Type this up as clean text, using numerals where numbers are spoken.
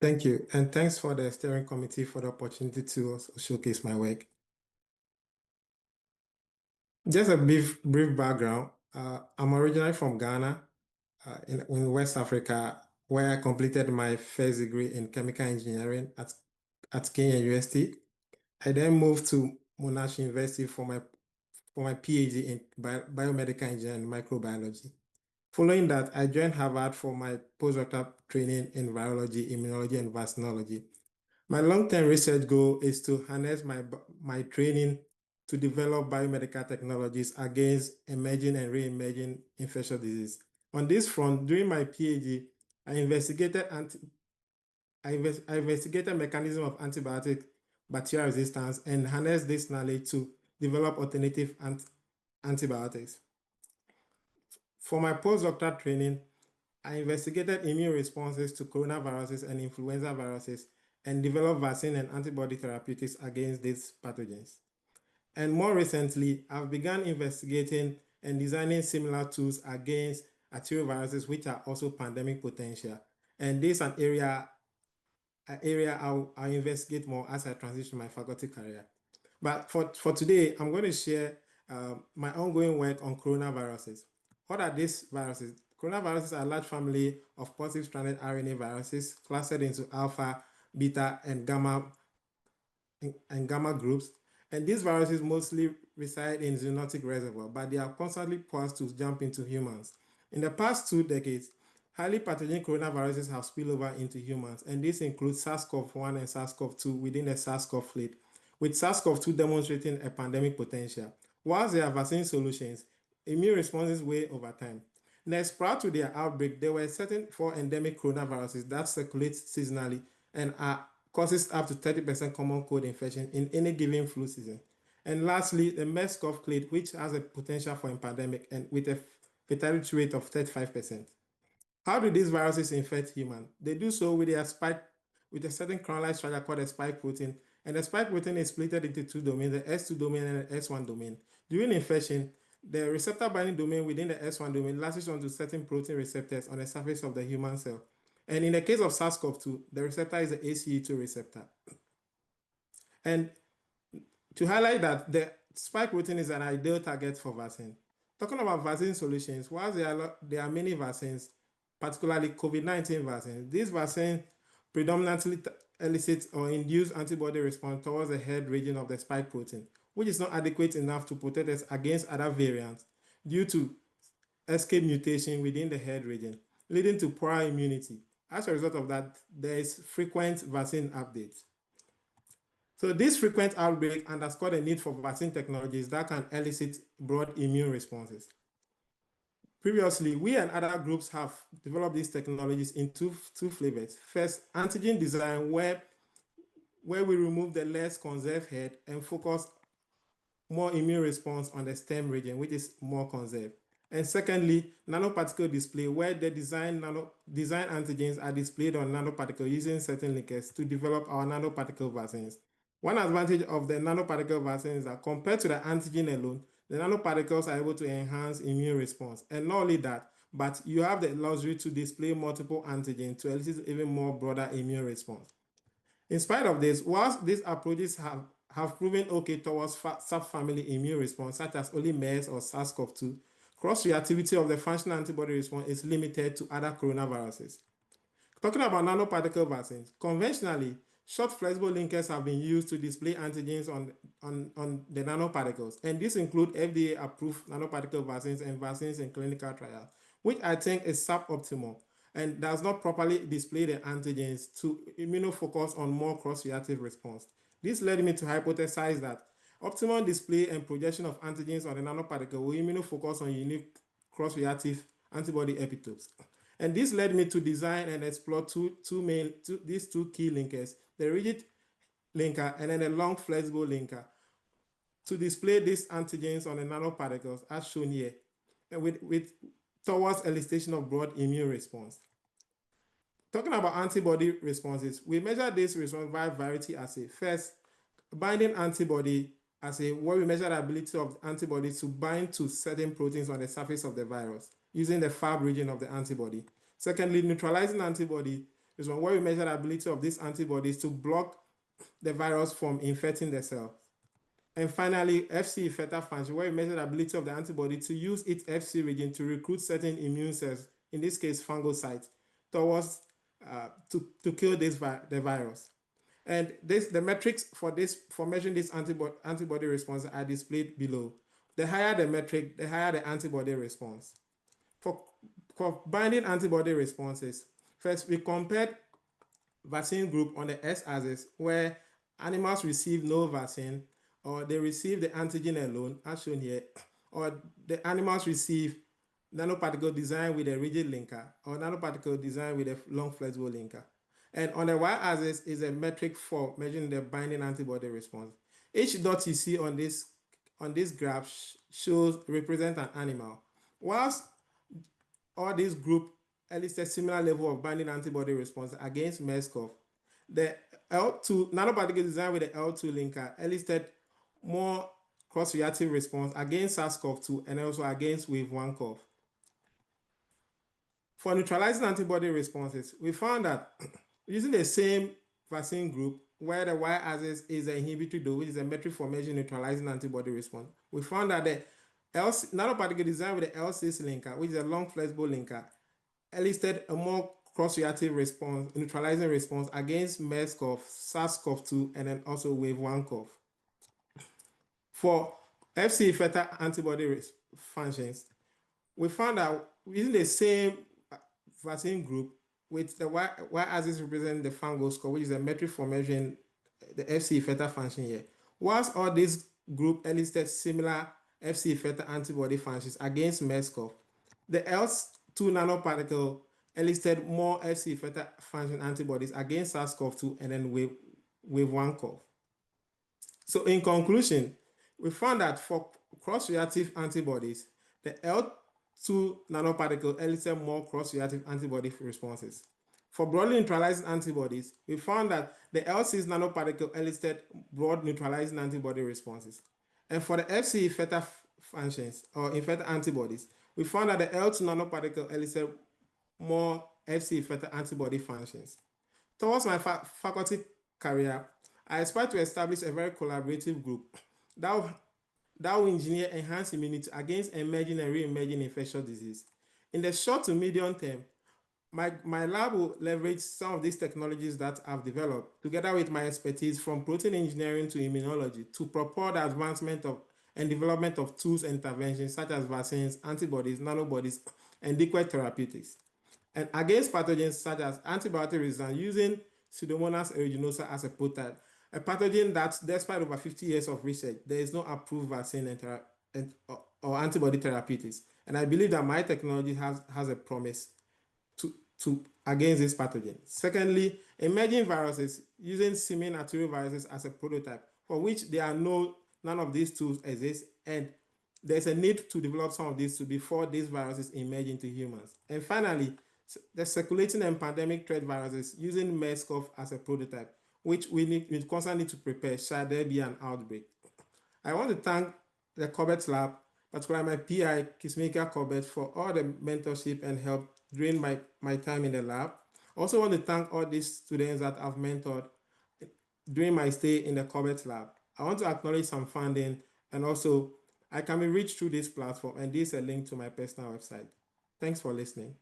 Thank you, and thanks for the steering committee for the opportunity to also showcase my work. Just a brief background. I'm originally from Ghana, in West Africa, where I completed my first degree in chemical engineering at Kenya University. I then moved to Monash University for my PhD in biomedical engineering and microbiology. Following that, I joined Harvard for my postdoctoral training in virology, immunology, and vaccinology. My long-term research goal is to harness my training to develop biomedical technologies against emerging and re-emerging infectious diseases. On this front, during my PhD, I investigated mechanism of antibiotic bacterial resistance and harnessed this knowledge to develop alternative antibiotics. For my postdoctoral training, I investigated immune responses to coronaviruses and influenza viruses and developed vaccine and antibody therapeutics against these pathogens. And more recently, I've begun investigating and designing similar tools against arterioviruses, which are also pandemic potential. And this is an area I'll investigate more as I transition my faculty career. But for today, I'm going to share my ongoing work on coronaviruses. What are these viruses? Coronaviruses are a large family of positive-stranded RNA viruses clustered into alpha, beta, and gamma groups. And these viruses mostly reside in zoonotic reservoir, but they are constantly poised to jump into humans. In the past 2 decades, highly pathogenic coronaviruses have spilled over into humans, and this includes SARS-CoV-1 and SARS-CoV-2 within the SARS-CoV fleet, with SARS-CoV-2 demonstrating a pandemic potential. Whilst there are vaccine solutions, immune responses wane over time. Next, prior to their outbreak, there were certain 4 endemic coronaviruses that circulate seasonally and causes up to 30% common cold infection in any given flu season. And lastly, the MERS-CoV clade, which has a potential for a pandemic and with a fatality rate of 35%. How do these viruses infect humans? They do so with a certain chronalized structure called a spike protein, and the spike protein is split into 2 domains, the S2 domain and the S1 domain. During infection, the receptor binding domain within the S1 domain latches onto certain protein receptors on the surface of the human cell. And in the case of SARS-CoV-2, the receptor is the ACE2 receptor. And to highlight that, the spike protein is an ideal target for vaccine. Talking about vaccine solutions, whilst there are many vaccines, particularly COVID-19 vaccines, these vaccines predominantly elicit or induce antibody response towards the head region of the spike protein, which is not adequate enough to protect us against other variants due to escape mutation within the head region, leading to poor immunity. As a result of that, there is frequent vaccine updates. So this frequent outbreak underscore the need for vaccine technologies that can elicit broad immune responses. Previously, we and other groups have developed these technologies in two flavors. First, antigen design, where we remove the less conserved head and focus more immune response on the stem region, which is more conserved. And secondly, nanoparticle display, where the design antigens are displayed on nanoparticle using certain linkers to develop our nanoparticle vaccines. One advantage of the nanoparticle vaccine is that compared to the antigen alone, the nanoparticles are able to enhance immune response. And not only that, but you have the luxury to display multiple antigens to elicit even more broader immune response. In spite of this, whilst these approaches have proven okay towards subfamily immune response, such as only MERS or SARS-CoV-2, cross-reactivity of the functional antibody response is limited to other coronaviruses. Talking about nanoparticle vaccines, conventionally, short flexible linkers have been used to display antigens on the nanoparticles, and these include FDA-approved nanoparticle vaccines and vaccines in clinical trials, which I think is suboptimal and does not properly display the antigens to immunofocus on more cross-reactive response. This led me to hypothesize that optimal display and projection of antigens on the nanoparticle will immunofocus on unique cross-reactive antibody epitopes. And this led me to design and explore these two key linkers, the rigid linker and then the long flexible linker, to display these antigens on the nanoparticles as shown here, and with towards elicitation of broad immune response. Talking about antibody responses, we measure this response via variety assay. First, binding antibody assay, where we measure the ability of antibodies to bind to certain proteins on the surface of the virus using the Fab region of the antibody. Secondly, neutralizing antibody This one where we measure the ability of these antibodies to block the virus from infecting the cell. And finally, FC effector function, where we measure the ability of the antibody to use its FC region to recruit certain immune cells, in this case fungocytes, towards to kill the virus. And the metrics for measuring this antibody response are displayed below. The higher the metric, the higher the antibody response. For binding antibody responses, first we compared vaccine group on the x-axis where animals receive no vaccine, or they receive the antigen alone, as shown here, or the animals receive nanoparticle designed with a rigid linker, or nanoparticle designed with a long flexible linker. And on the y-axis is a metric for measuring the binding antibody response. Each dot you see on this graph represent an animal. Whilst all these group elicit similar level of binding antibody response against MERS-CoV, the L2 nanoparticle designed with the L2 linker elicited more cross-reactive response against SARS-CoV-2 and also against wave 1 CoV. For neutralizing antibody responses, we found that using the same vaccine group where the y-axis is the inhibitory dose, which is a metric for measuring neutralizing antibody response, we found that the nanoparticle designed with the L6 linker, which is a long flexible linker, elicited a more cross-reactive response, neutralizing response against MERS-CoV, SARS-CoV-2, and then also wave 1 CoV. For FC effector antibody functions, we found that using the same vaccine group with the y-axis representing the fungal score, which is a metric for measuring the FC effector function here. Whilst all these group elicited similar FC effector antibody functions against MERS-CoV, the L2 nanoparticle elicited more FC effector function antibodies against SARS-CoV-2 and then wave 1 CoV. So in conclusion, we found that for cross-reactive antibodies, the L2 nanoparticle elicited more cross-reactive antibody responses. For broadly neutralizing antibodies, we found that the L6 nanoparticle elicited broad neutralizing antibody responses. And for the FC effector functions or effector antibodies, we found that the L2 nanoparticle elicited more FC effector antibody functions. Towards my faculty career, I aspire to establish a very collaborative group that will engineer enhanced immunity against emerging and re-emerging infectious disease. In the short to medium term, my lab will leverage some of these technologies that I've developed, together with my expertise from protein engineering to immunology, to propel the advancement of and development of tools and interventions such as vaccines, antibodies, nanobodies, and liquid therapeutics, and against pathogens such as antibiotic resistance using Pseudomonas aeruginosa as a prototype, a pathogen that, despite over 50 years of research, there is no approved vaccine or antibody therapeutics. And I believe that my technology has a promise to against this pathogen. Secondly, emerging viruses using semi-natural viruses as a prototype, for which none of these tools exist, and there's a need to develop some of these before these viruses emerge into humans. And finally, the circulating and pandemic threat viruses using MERS-CoV as a prototype, which we constantly need to prepare should there be an outbreak. I want to thank the Corbett Lab, particularly my PI, Kismika Corbett, for all the mentorship and help during my time in the lab. I also want to thank all these students that I've mentored during my stay in the Corbett Lab. I want to acknowledge some funding, and also I can be reached through this platform, and this is a link to my personal website. Thanks for listening.